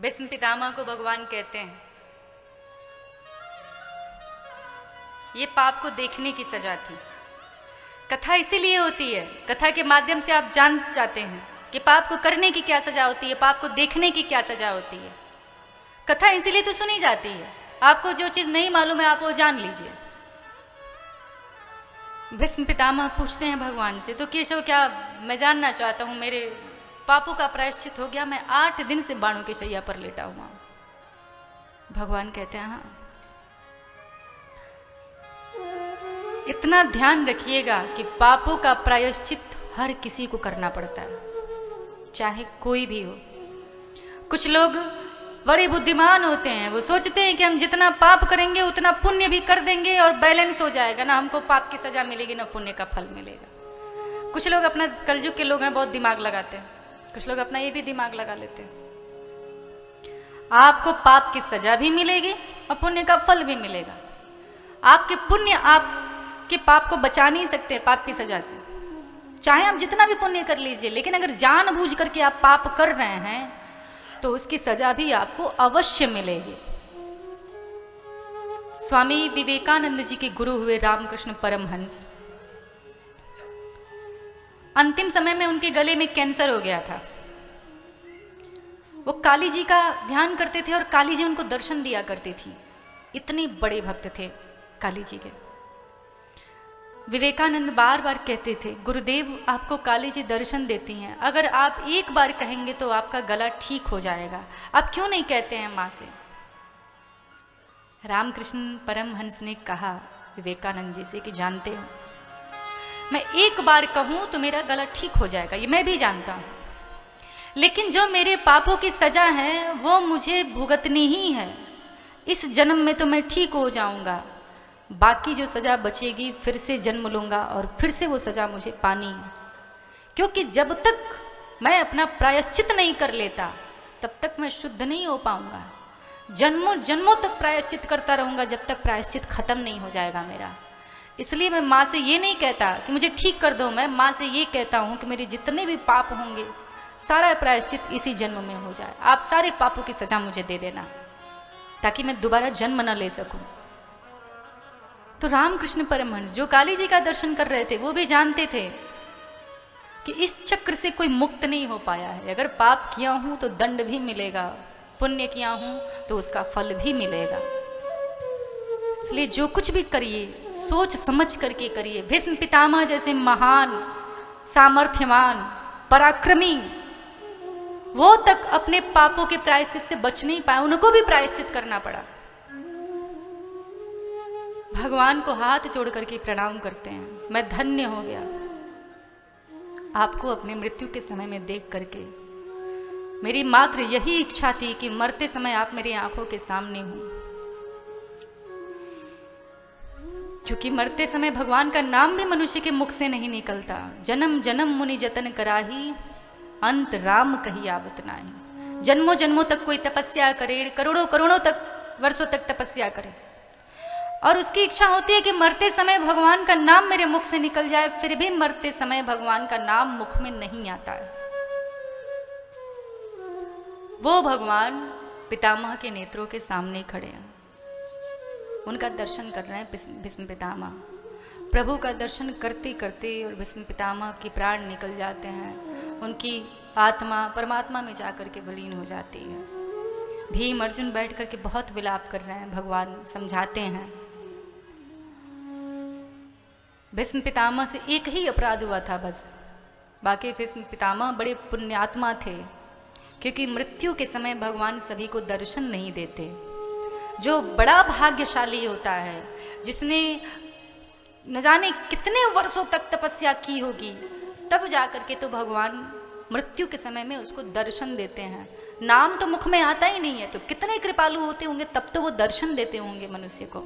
भीष्म पितामह को भगवान कहते हैं ये पाप को देखने की सजा थी। कथा इसीलिए होती है, कथा के माध्यम से आप जान जाते हैं कि पाप को करने की क्या सजा होती है, पाप को देखने की क्या सजा होती है। कथा इसीलिए तो सुनी जाती है, आपको जो चीज नहीं मालूम है आप वो जान लीजिए। भीष्म पितामह पूछते हैं भगवान से, तो केशव क्या मैं जानना चाहता हूं, मेरे पापों का प्रायश्चित हो गया, मैं 8 दिन से बाणों की शैया पर लेटा हुआ हूं। भगवान कहते हैं हाँ, इतना ध्यान रखिएगा कि पापों का प्रायश्चित हर किसी को करना पड़ता है, चाहे कोई भी हो। कुछ लोग बड़े बुद्धिमान होते हैं, वो सोचते हैं कि हम जितना पाप करेंगे उतना पुण्य भी कर देंगे और बैलेंस हो जाएगा, ना हमको पाप की सजा मिलेगी ना पुण्य का फल मिलेगा। कुछ लोग अपना, कलयुग के लोग हैं, बहुत दिमाग लगाते हैं, कुछ लोग अपना ये भी दिमाग लगा लेते हैं, आपको पाप की सजा भी मिलेगी और पुण्य का फल भी मिलेगा। आपके पुण्य आपके पाप को बचा नहीं सकते पाप की सजा से, चाहे आप जितना भी पुण्य कर लीजिए, लेकिन अगर जानबूझ करके आप पाप कर रहे हैं तो उसकी सजा भी आपको अवश्य मिलेगी। स्वामी विवेकानंद जी के गुरु हुए रामकृष्ण परमहंस, अंतिम समय में उनके गले में कैंसर हो गया था। वो काली जी का ध्यान करते थे और काली जी उनको दर्शन दिया करती थी, इतने बड़े भक्त थे काली जी के। विवेकानंद बार बार कहते थे, गुरुदेव आपको काली जी दर्शन देती हैं, अगर आप एक बार कहेंगे तो आपका गला ठीक हो जाएगा, आप क्यों नहीं कहते हैं माँ से। रामकृष्ण परमहंस ने कहा विवेकानंद जी से कि जानते हो, मैं एक बार कहूं तो मेरा गला ठीक हो जाएगा, ये मैं भी जानता हूं, लेकिन जो मेरे पापों की सजा है वो मुझे भुगतनी ही है। इस जन्म में तो मैं ठीक हो जाऊंगा, बाकी जो सजा बचेगी फिर से जन्म लूंगा और फिर से वो सजा मुझे पानी है, क्योंकि जब तक मैं अपना प्रायश्चित नहीं कर लेता तब तक मैं शुद्ध नहीं हो पाऊंगा। जन्मों जन्मों तक प्रायश्चित करता रहूंगा जब तक प्रायश्चित खत्म नहीं हो जाएगा मेरा। इसलिए मैं माँ से ये नहीं कहता कि मुझे ठीक कर दो, मैं माँ से ये कहता हूँ कि मेरे जितने भी पाप होंगे सारा प्रायश्चित इसी जन्म में हो जाए, आप सारे पापों की सजा मुझे दे देना ताकि मैं दोबारा जन्म न ले सकूं। तो रामकृष्ण परमहंस जो काली जी का दर्शन कर रहे थे वो भी जानते थे कि इस चक्र से कोई मुक्त नहीं हो पाया है। अगर पाप किया हूं तो दंड भी मिलेगा, पुण्य किया हूं तो उसका फल भी मिलेगा। इसलिए जो कुछ भी करिए सोच समझ करके करिए। भीष्म पितामह जैसे महान, सामर्थ्यवान, पराक्रमी, वो तक अपने पापों के प्रायश्चित से बच नहीं पाए, उनको भी प्रायश्चित करना पड़ा। भगवान को हाथ जोड़ करके प्रणाम करते हैं, मैं धन्य हो गया आपको अपने मृत्यु के समय में देख करके। मेरी मात्र यही इच्छा थी कि मरते समय आप मेरी आंखों के सामने हो, क्योंकि मरते समय भगवान का नाम भी मनुष्य के मुख से नहीं निकलता। जन्म जन्म मुनि जतन कराही, अंत राम कही आवत नाही। जन्मों जन्मों तक कोई तपस्या करे, करोड़ों करोड़ों तक वर्षों तक तपस्या करे और उसकी इच्छा होती है कि मरते समय भगवान का नाम मेरे मुख से निकल जाए, फिर भी मरते समय भगवान का नाम मुख में नहीं आता है। वो भगवान पितामह के नेत्रों के सामने खड़े हैं, उनका दर्शन कर रहे हैं भीष्म पितामह। प्रभु का दर्शन करते करते और भीष्म पितामह के प्राण निकल जाते हैं, उनकी आत्मा परमात्मा में जाकर के विलीन हो जाती है। भीम अर्जुन बैठ करके बहुत विलाप कर रहे हैं, भगवान समझाते हैं। भीष्म पितामह से एक ही अपराध हुआ था बस, बाकी भीष्म पितामह बड़े पुण्यात्मा थे, क्योंकि मृत्यु के समय भगवान सभी को दर्शन नहीं देते। जो बड़ा भाग्यशाली होता है, जिसने न जाने कितने वर्षों तक तपस्या की होगी, तब जाकर के तो भगवान मृत्यु के समय में उसको दर्शन देते हैं। नाम तो मुख में आता ही नहीं है, तो कितने कृपालु होते होंगे तब तो वो दर्शन देते होंगे मनुष्य को।